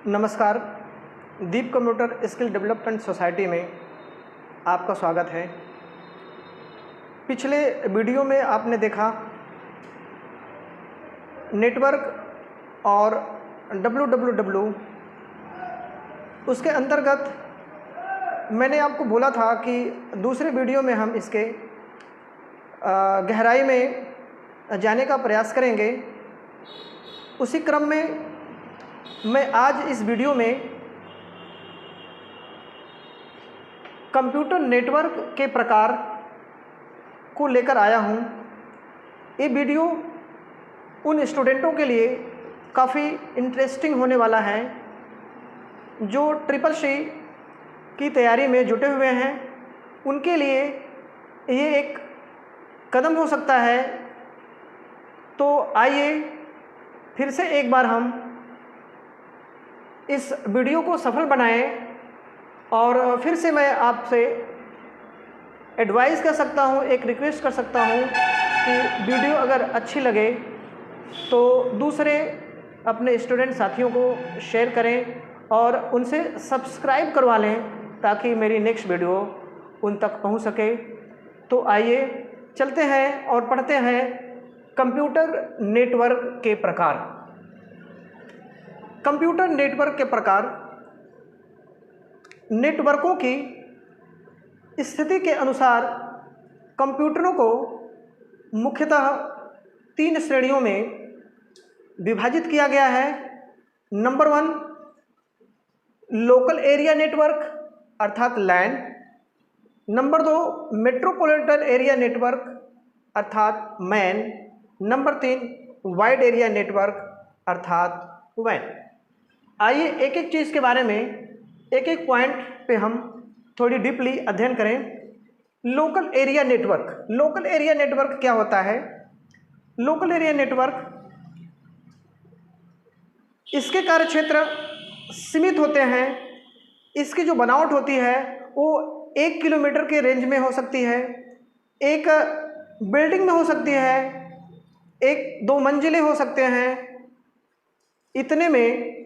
नमस्कार, दीप computer skill development society में आपका स्वागत है। पिछले वीडियो में आपने देखा नेटवर्क और www। उसके अंतर्गत मैंने आपको बोला था कि दूसरे वीडियो में हम इसके गहराई में जाने का प्रयास करेंगे। उसी क्रम में मैं आज इस वीडियो में कंप्यूटर नेटवर्क के प्रकार को लेकर आया हूं। ये वीडियो उन स्टूडेंटों के लिए काफ़ी इंटरेस्टिंग होने वाला है जो CCC की तैयारी में जुटे हुए हैं। उनके लिए ये एक कदम हो सकता है। तो आइए फिर से एक बार हम इस वीडियो को सफल बनाएं और फिर से मैं आपसे एडवाइस कर सकता हूं, एक रिक्वेस्ट कर सकता हूं कि वीडियो अगर अच्छी लगे तो दूसरे अपने स्टूडेंट साथियों को शेयर करें और उनसे सब्सक्राइब करवा लें ताकि मेरी नेक्स्ट वीडियो उन तक पहुंच सके। तो आइए चलते हैं और पढ़ते हैं कंप्यूटर नेटवर्क के प्रकार। कंप्यूटर नेटवर्क के प्रकार नेटवर्कों की स्थिति के अनुसार कंप्यूटरों को मुख्यतः 3 श्रेणियों में विभाजित किया गया है। नंबर 1 लोकल एरिया नेटवर्क अर्थात लैन। नंबर 2 मेट्रोपॉलिटन एरिया नेटवर्क अर्थात man. Number 3 wide area network अर्थात वैन। आइए एक एक चीज़ के बारे में एक एक पॉइंट पे हम थोड़ी डीपली अध्ययन करें। Local area network. Local area network क्या होता है? लोकल एरिया नेटवर्क, इसके कार्यक्षेत्र सीमित होते हैं। इसकी जो बनावट होती है वो 1 किलोमीटर के रेंज में हो सकती है, एक बिल्डिंग में हो सकती है, 1-2 मंजिलें हो सकते हैं। इतने में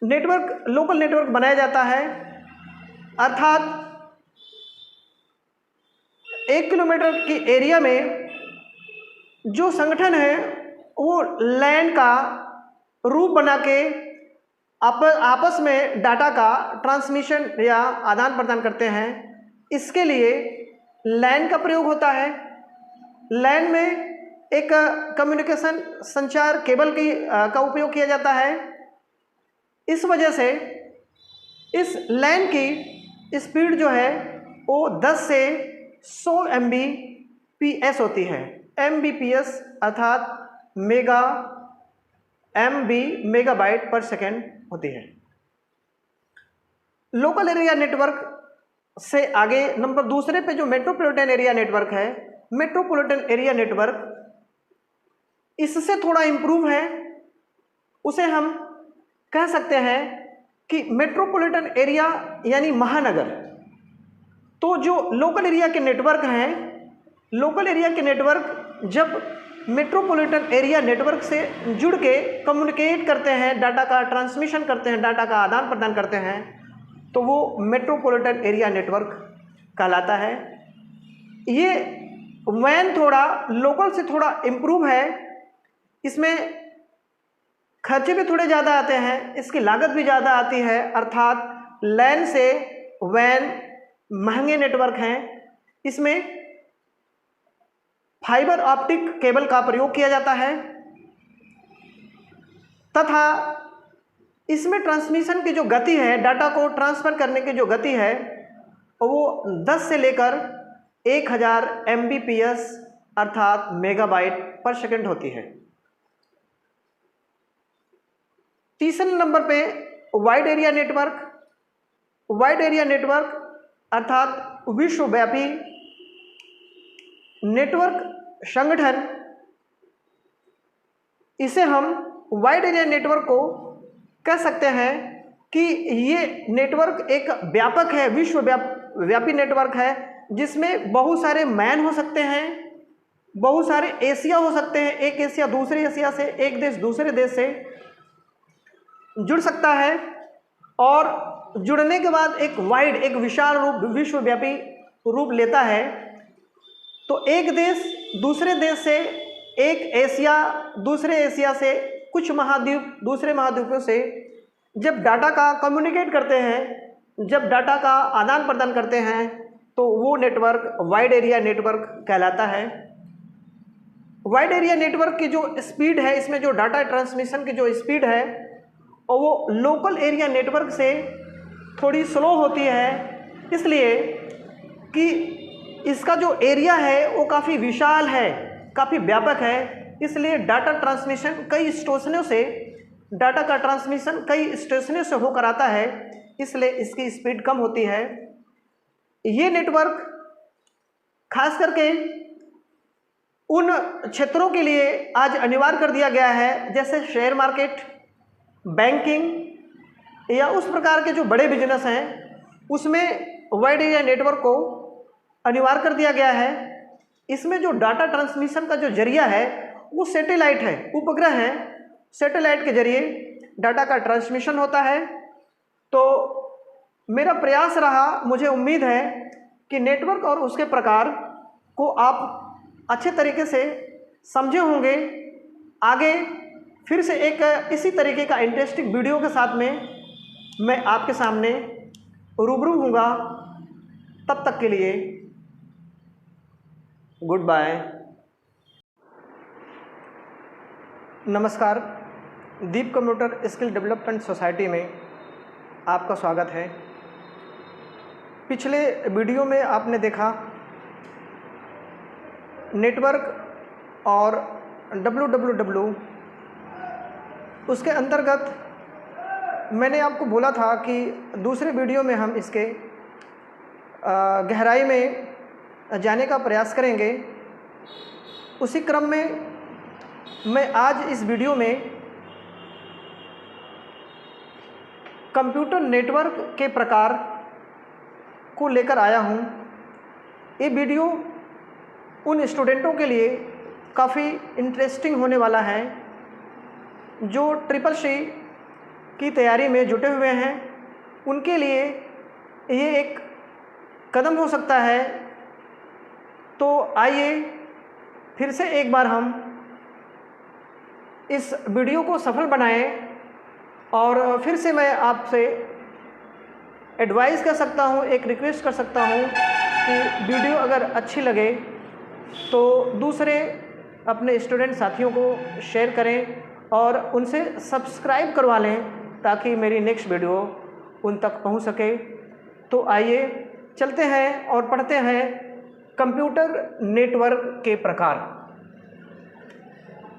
नेटवर्क, लोकल नेटवर्क बनाया जाता है। अर्थात 1 किलोमीटर की एरिया में जो संगठन है वो लैन का रूप बना के आपस में डाटा का ट्रांसमिशन या आदान प्रदान करते हैं। इसके लिए लैन का प्रयोग होता है। लैन में एक कम्युनिकेशन संचार केबल का उपयोग किया जाता है। इस वजह से इस लैन की स्पीड जो है वो 10 से 100 Mbps होती है। Mbps अर्थात मेगाबाइट पर सेकेंड होती है। लोकल एरिया नेटवर्क से आगे नंबर दूसरे पे जो मेट्रोपॉलिटन एरिया नेटवर्क है, मेट्रोपॉलिटन एरिया नेटवर्क इससे थोड़ा इम्प्रूव है। उसे हम कह सकते हैं कि मेट्रोपॉलिटन एरिया यानी महानगर। तो जो लोकल एरिया के नेटवर्क हैं, लोकल एरिया के नेटवर्क जब मेट्रोपॉलिटन एरिया नेटवर्क से जुड़ के कम्युनिकेट करते हैं, डाटा का ट्रांसमिशन करते हैं, डाटा का आदान प्रदान करते हैं, तो वो मेट्रोपॉलिटन एरिया नेटवर्क कहलाता है। ये वैन थोड़ा लोकल से थोड़ा इम्प्रूव है। इसमें खर्चे भी थोड़े ज़्यादा आते हैं, इसकी लागत भी ज़्यादा आती है। अर्थात लैन से वैन महंगे नेटवर्क हैं। इसमें फाइबर ऑप्टिक केबल का प्रयोग किया जाता है तथा इसमें ट्रांसमिशन की जो गति है, डाटा को ट्रांसफ़र करने की जो गति है वो 10 से लेकर 1000 Mbps अर्थात मेगाबाइट पर सेकेंड होती है। तीसरे नंबर पे wide area network. Wide area network अर्थात विश्वव्यापी नेटवर्क संगठन। इसे हम वाइड एरिया नेटवर्क को कह सकते हैं कि ये नेटवर्क एक व्यापक है, विश्वव्यापी नेटवर्क है जिसमें बहुत सारे मैन हो सकते हैं, बहुत सारे एशिया हो सकते हैं, एक एशिया दूसरे एशिया से, एक देश दूसरे देश से जुड़ सकता है और जुड़ने के बाद एक वाइड, एक विशाल रूप, विश्वव्यापी रूप लेता है। तो एक देश दूसरे देश से, एक एशिया दूसरे एशिया से, कुछ महाद्वीप दूसरे महाद्वीपों से जब डाटा का कम्युनिकेट करते हैं, जब डाटा का आदान प्रदान करते हैं, तो वो नेटवर्क वाइड एरिया नेटवर्क कहलाता है। वाइड एरिया नेटवर्क की जो स्पीड है, इसमें जो डाटा ट्रांसमिशन की जो स्पीड है, और वो लोकल एरिया नेटवर्क से थोड़ी स्लो होती है, इसलिए कि इसका जो एरिया है वो काफ़ी विशाल है, काफ़ी व्यापक है। इसलिए डाटा ट्रांसमिशन कई स्टेशनों से, डाटा का ट्रांसमिशन कई स्टेशनों से होकर आता है, इसलिए इसकी स्पीड कम होती है। ये नेटवर्क खास करके उन क्षेत्रों के लिए आज अनिवार्य कर दिया गया है, जैसे शेयर मार्केट, बैंकिंग या उस प्रकार के जो बड़े बिजनेस हैं, उसमें वाइड एरिया नेटवर्क को अनिवार्य कर दिया गया है। इसमें जो डाटा ट्रांसमिशन का जो जरिया है वो सैटेलाइट है, उपग्रह है, सैटेलाइट के जरिए डाटा का ट्रांसमिशन होता है। तो मेरा प्रयास रहा, मुझे उम्मीद है कि नेटवर्क और उसके प्रकार को आप अच्छे तरीके से समझे होंगे। आगे फिर से एक इसी तरीके का इंटरेस्टिंग वीडियो के साथ में मैं आपके सामने रूबरू हूँगा। तब तक के लिए गुड बाय। नमस्कार, दीप कंप्यूटर स्किल डेवलपमेंट सोसाइटी में आपका स्वागत है। पिछले वीडियो में आपने देखा नेटवर्क और www, उसके अंतर्गत मैंने आपको बोला था कि दूसरे वीडियो में हम इसके गहराई में जाने का प्रयास करेंगे। उसी क्रम में मैं आज इस वीडियो में कंप्यूटर नेटवर्क के प्रकार को लेकर आया हूँ। ये वीडियो उन स्टूडेंटों के लिए काफ़ी इंटरेस्टिंग होने वाला है जो CCC की तैयारी में जुटे हुए हैं। उनके लिए ये एक कदम हो सकता है। तो आइए फिर से एक बार हम इस वीडियो को सफल बनाएं। और फिर से मैं आपसे एडवाइस कर सकता हूँ, एक रिक्वेस्ट कर सकता हूँ कि वीडियो अगर अच्छी लगे तो दूसरे अपने स्टूडेंट साथियों को शेयर करें और उनसे सब्सक्राइब करवा लें ताकि मेरी नेक्स्ट वीडियो उन तक पहुंच सके। तो आइए चलते हैं और पढ़ते हैं कंप्यूटर नेटवर्क के प्रकार।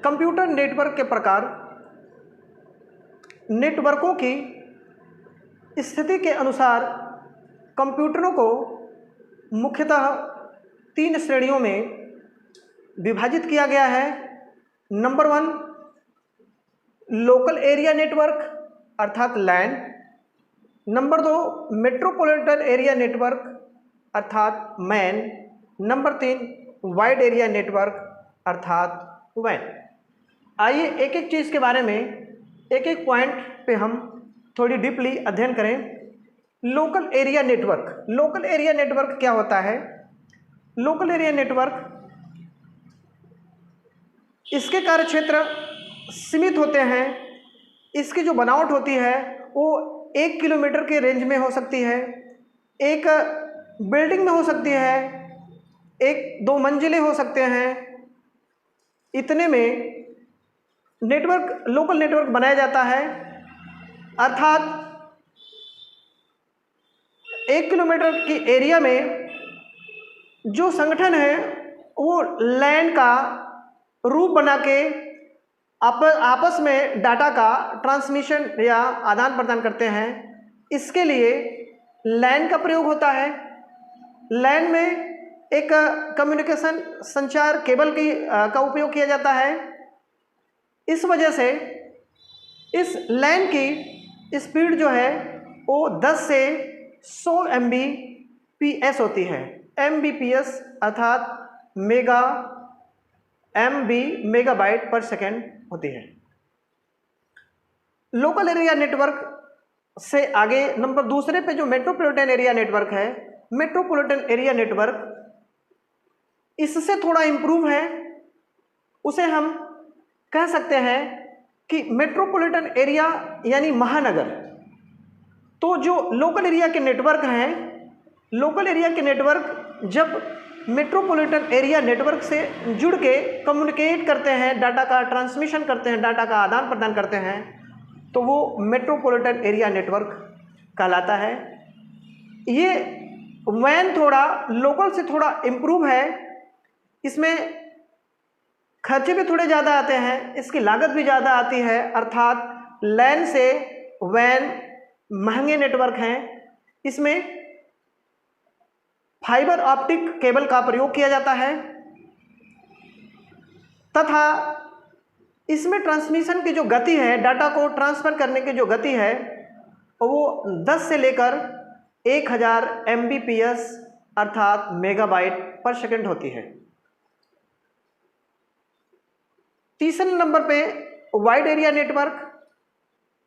कंप्यूटर नेटवर्क के प्रकार नेटवर्कों की स्थिति के अनुसार कंप्यूटरों को मुख्यतः 3 श्रेणियों में विभाजित किया गया है। नंबर 1 लोकल एरिया नेटवर्क अर्थात लैन। नंबर 2 मेट्रोपॉलिटन एरिया नेटवर्क अर्थात man. Number 3 wide area network अर्थात वैन। आइए एक एक चीज़ के बारे में, एक एक पॉइंट पे हम थोड़ी डीपली अध्ययन करें। Local area network. Local area network क्या होता है? लोकल एरिया नेटवर्क, इसके कार्यक्षेत्र सीमित होते हैं। इसकी जो बनावट होती है वो 1 किलोमीटर के रेंज में हो सकती है, एक बिल्डिंग में हो सकती है, 1-2 मंजिलें हो सकते हैं। इतने में नेटवर्क, लोकल नेटवर्क बनाया जाता है। अर्थात 1 किलोमीटर की एरिया में जो संगठन है वो लैन का रूप बना के आपस में डाटा का ट्रांसमिशन या आदान प्रदान करते हैं। इसके लिए लैन का प्रयोग होता है। लैन में एक कम्युनिकेशन संचार केबल का उपयोग किया जाता है। इस वजह से इस लैन की स्पीड जो है वो 10 से 100 Mbps होती है। Mbps अर्थात मेगाबाइट पर सेकेंड होती है। लोकल एरिया नेटवर्क से आगे नंबर दूसरे पे जो मेट्रोपॉलिटन एरिया नेटवर्क है, मेट्रोपॉलिटन एरिया नेटवर्क इससे थोड़ा इम्प्रूव है। उसे हम कह सकते हैं कि मेट्रोपॉलिटन एरिया यानी महानगर। तो जो लोकल एरिया के नेटवर्क हैं, लोकल एरिया के नेटवर्क जब मेट्रोपॉलिटन एरिया नेटवर्क से जुड़ के कम्युनिकेट करते हैं, डाटा का ट्रांसमिशन करते हैं, डाटा का आदान प्रदान करते हैं, तो वो मेट्रोपॉलिटन एरिया नेटवर्क कहलाता है। ये वैन थोड़ा लोकल से थोड़ा इम्प्रूव है। इसमें खर्चे भी थोड़े ज़्यादा आते हैं, इसकी लागत भी ज़्यादा आती है, अर्थात लैन से वैन महंगे नेटवर्क हैं। इसमें फाइबर ऑप्टिक केबल का प्रयोग किया जाता है तथा इसमें ट्रांसमिशन की जो गति है, डाटा को ट्रांसफ़र करने की जो गति है, वो 10 से लेकर 1000 Mbps अर्थात मेगाबाइट पर सेकेंड होती है। तीसरे नंबर पे wide area network.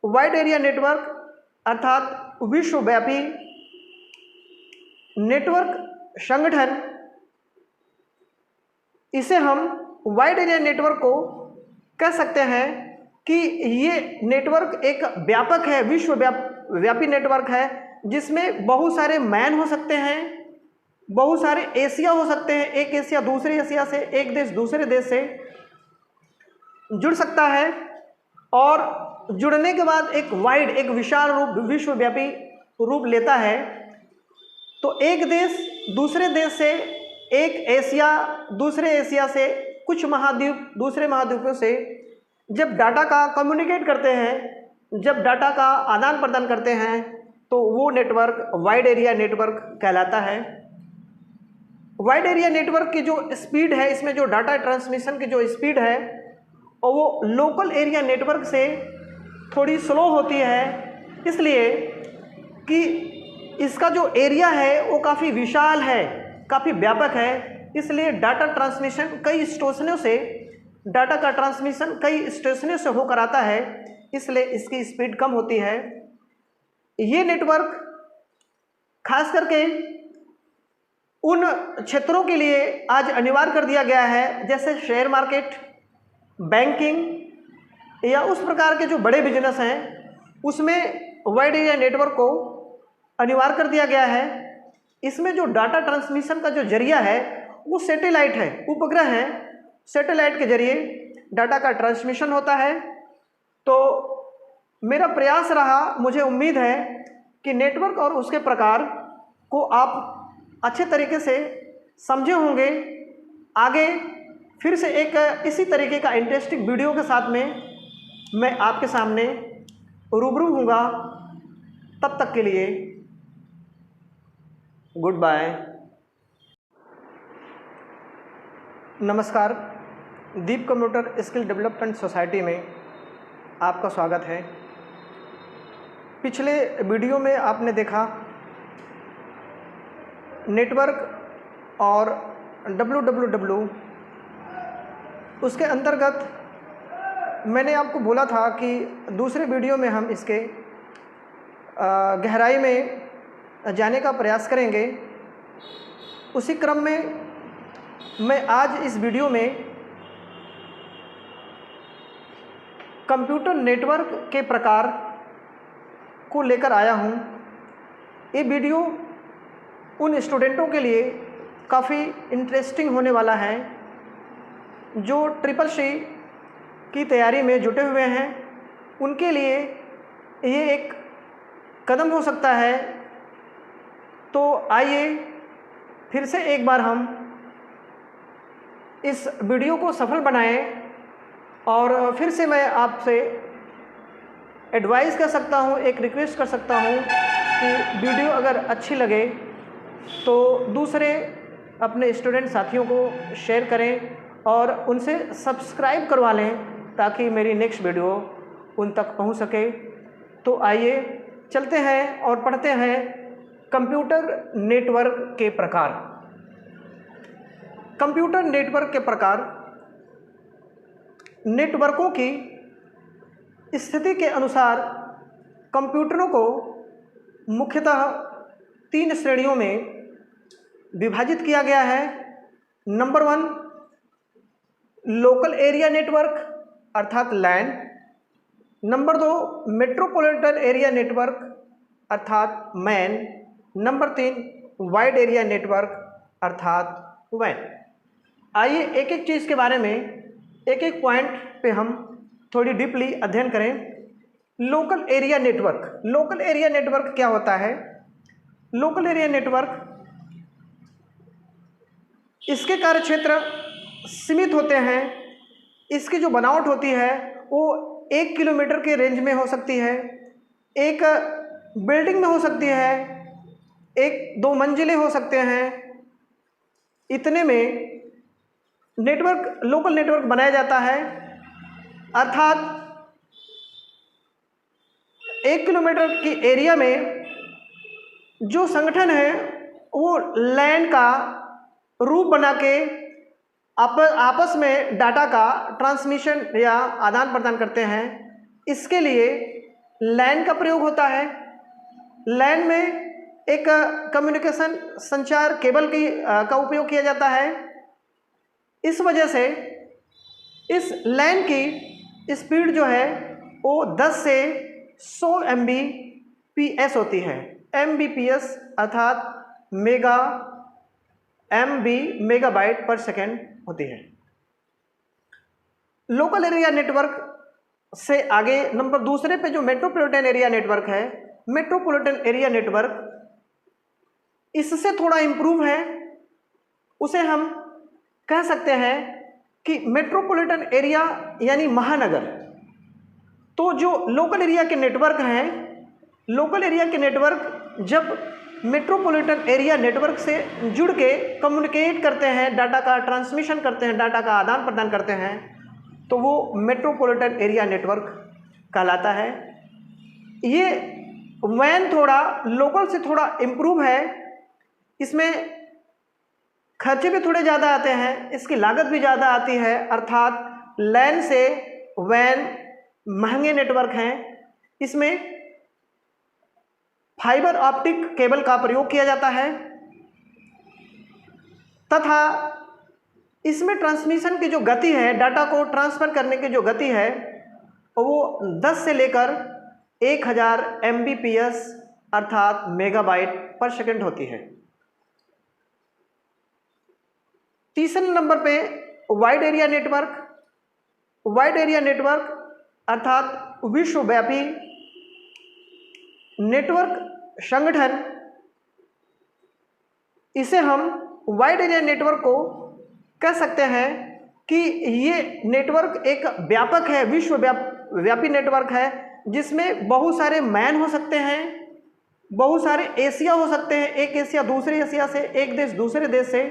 Wide area network अर्थात विश्वव्यापी नेटवर्क संगठन, इसे हम वाइड एरिया नेटवर्क को कह सकते हैं कि ये नेटवर्क एक व्यापक है, विश्वव्यापी नेटवर्क है, जिसमें बहुत सारे मैन हो सकते हैं, बहुत सारे एशिया हो सकते हैं। एक एशिया दूसरे एशिया से, एक देश दूसरे देश से जुड़ सकता है और जुड़ने के बाद एक वाइड, एक विशाल रूप, विश्वव्यापी रूप लेता है। तो एक देश दूसरे देश से, एक एशिया दूसरे एशिया से, कुछ महाद्वीप दूसरे महाद्वीपों से जब डाटा का कम्युनिकेट करते हैं, जब डाटा का आदान प्रदान करते हैं, तो वो नेटवर्क वाइड एरिया नेटवर्क कहलाता है। वाइड एरिया नेटवर्क की जो स्पीड है, इसमें जो डाटा ट्रांसमिशन की जो स्पीड है, और वो लोकल एरिया नेटवर्क से थोड़ी स्लो होती है, इसलिए कि इसका जो एरिया है वो काफ़ी विशाल है, काफ़ी व्यापक है। इसलिए डाटा ट्रांसमिशन कई स्टेशनों से, डाटा का ट्रांसमिशन कई स्टेशनों से होकर आता है, इसलिए इसकी स्पीड कम होती है। ये नेटवर्क खास करके उन क्षेत्रों के लिए आज अनिवार्य कर दिया गया है, जैसे शेयर मार्केट, बैंकिंग या उस प्रकार के जो बड़े बिजनेस हैं, उसमें वाइड एरिया नेटवर्क को अनिवार्य कर दिया गया है। इसमें जो डाटा ट्रांसमिशन का जो जरिया है वो सैटेलाइट है, उपग्रह है। सैटेलाइट के जरिए डाटा का ट्रांसमिशन होता है। तो मेरा प्रयास रहा, मुझे उम्मीद है कि नेटवर्क और उसके प्रकार को आप अच्छे तरीके से समझे होंगे। आगे फिर से एक इसी तरीके का इंटरेस्टिंग वीडियो के साथ में मैं आपके सामने रूबरू हूँगा। तब तक के लिए गुड बाय। नमस्कार, दीप कंप्यूटर स्किल डेवलपमेंट सोसाइटी में आपका स्वागत है। पिछले वीडियो में आपने देखा नेटवर्क और www, उसके अंतर्गत मैंने आपको बोला था कि दूसरे वीडियो में हम इसके गहराई में जाने का प्रयास करेंगे। उसी क्रम में मैं आज इस वीडियो में कंप्यूटर नेटवर्क के प्रकार को लेकर आया हूँ। ये वीडियो उन स्टूडेंटों के लिए काफ़ी इंटरेस्टिंग होने वाला है जो CCC की तैयारी में जुटे हुए हैं। उनके लिए ये एक कदम हो सकता है। तो आइए फिर से एक बार हम इस वीडियो को सफल बनाएं। और फिर से मैं आपसे एडवाइस कर सकता हूँ, एक रिक्वेस्ट कर सकता हूँ कि वीडियो अगर अच्छी लगे तो दूसरे अपने स्टूडेंट साथियों को शेयर करें और उनसे सब्सक्राइब करवा लें ताकि मेरी नेक्स्ट वीडियो उन तक पहुंच सके। तो आइए चलते हैं और पढ़ते हैं कंप्यूटर नेटवर्क के प्रकार। कंप्यूटर नेटवर्क के प्रकार नेटवर्कों की स्थिति के अनुसार कंप्यूटरों को मुख्यतः 3 श्रेणियों में विभाजित किया गया है। नंबर 1 लोकल एरिया नेटवर्क अर्थात लैन। नंबर 2 मेट्रोपॉलिटन एरिया नेटवर्क अर्थात man. Number 3 wide area network अर्थात वैन। आइए एक एक चीज़ के बारे में एक एक पॉइंट पे हम थोड़ी डीपली अध्ययन करें। Local area network. Local area network क्या होता है? लोकल एरिया नेटवर्क, इसके कार्यक्षेत्र सीमित होते हैं। इसकी जो बनावट होती है वो 1 किलोमीटर के रेंज में हो सकती है, एक बिल्डिंग में हो सकती है, 1-2 मंजिलें हो सकते हैं। इतने में नेटवर्क, लोकल नेटवर्क बनाया जाता है। अर्थात 1 किलोमीटर की एरिया में जो संगठन है वो लैन का रूप बना के आपस में डाटा का ट्रांसमिशन या आदान प्रदान करते हैं। इसके लिए लैन का प्रयोग होता है। लैन में एक कम्युनिकेशन संचार केबल का उपयोग किया जाता है। इस वजह से इस लैन की स्पीड जो है वो 10 से 100 Mbps होती है। Mbps अर्थात मेगाबाइट पर सेकेंड होती है। लोकल एरिया नेटवर्क से आगे नंबर दूसरे पे जो मेट्रोपॉलिटन एरिया नेटवर्क है, मेट्रोपॉलिटन एरिया नेटवर्क इससे थोड़ा इम्प्रूव है। उसे हम कह सकते हैं कि मेट्रोपॉलिटन एरिया यानी महानगर। तो जो लोकल एरिया के नेटवर्क हैं, लोकल एरिया के नेटवर्क जब मेट्रोपॉलिटन एरिया नेटवर्क से जुड़ के कम्युनिकेट करते हैं, डाटा का ट्रांसमिशन करते हैं, डाटा का आदान प्रदान करते हैं, तो वो मेट्रोपॉलिटन एरिया नेटवर्क कहलाता है। ये वैन थोड़ा लोकल से थोड़ा इम्प्रूव है। इसमें खर्चे भी थोड़े ज़्यादा आते हैं, इसकी लागत भी ज़्यादा आती है। अर्थात लैन से वैन महंगे नेटवर्क हैं। इसमें फाइबर ऑप्टिक केबल का प्रयोग किया जाता है तथा इसमें ट्रांसमिशन की जो गति है, डाटा को ट्रांसफ़र करने की जो गति है, वो 10 से लेकर 1000 Mbps अर्थात मेगाबाइट पर सेकेंड होती है। तीसरे नंबर पे wide area network. Wide area network अर्थात विश्वव्यापी नेटवर्क संगठन। इसे हम वाइड एरिया नेटवर्क को कह सकते हैं कि ये नेटवर्क एक व्यापक है, विश्वव्यापी नेटवर्क है, जिसमें बहुत सारे मैन हो सकते हैं, बहुत सारे एशिया हो सकते हैं। एक एशिया दूसरे एशिया से, एक देश दूसरे देश से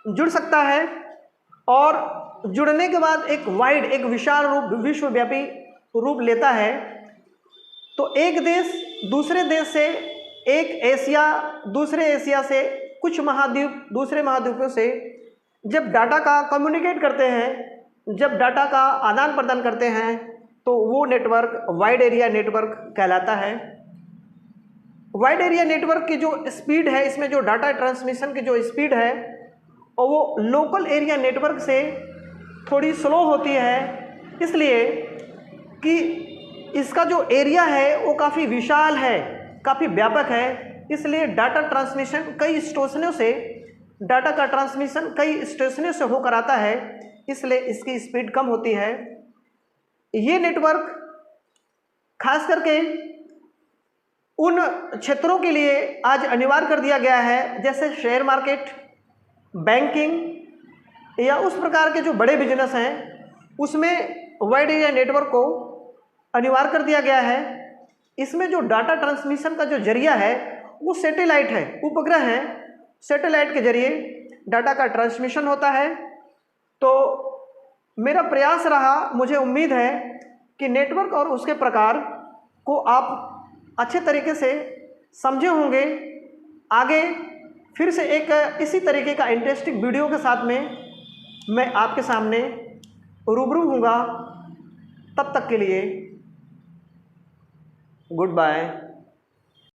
जुड़ सकता है और जुड़ने के बाद एक वाइड, एक विशाल रूप, विश्वव्यापी रूप लेता है। तो एक देश दूसरे देश से, एक एशिया दूसरे एशिया से, कुछ महाद्वीप दूसरे महाद्वीपों से जब डाटा का कम्युनिकेट करते हैं, जब डाटा का आदान प्रदान करते हैं, तो वो नेटवर्क वाइड एरिया नेटवर्क कहलाता है। वाइड एरिया नेटवर्क की जो स्पीड है, इसमें जो डाटा ट्रांसमिशन की जो स्पीड है, और वो लोकल एरिया नेटवर्क से थोड़ी स्लो होती है, इसलिए कि इसका जो एरिया है वो काफ़ी विशाल है, काफ़ी व्यापक है। इसलिए डाटा ट्रांसमिशन कई स्टेशनों से, डाटा का ट्रांसमिशन कई स्टेशनों से होकर आता है, इसलिए इसकी स्पीड कम होती है। ये नेटवर्क खास करके उन क्षेत्रों के लिए आज अनिवार्य कर दिया गया है, जैसे शेयर मार्केट, बैंकिंग या उस प्रकार के जो बड़े बिजनेस हैं, उसमें वाइड एरिया नेटवर्क को अनिवार्य कर दिया गया है। इसमें जो डाटा ट्रांसमिशन का जो जरिया है वो सैटेलाइट है, उपग्रह है। सैटेलाइट के जरिए डाटा का ट्रांसमिशन होता है। तो मेरा प्रयास रहा, मुझे उम्मीद है कि नेटवर्क और उसके प्रकार को आप अच्छे तरीके से समझे होंगे। आगे फिर से एक इसी तरीके का इंटरेस्टिंग वीडियो के साथ में मैं आपके सामने रूबरू हूँगा। तब तक के लिए गुड बाय।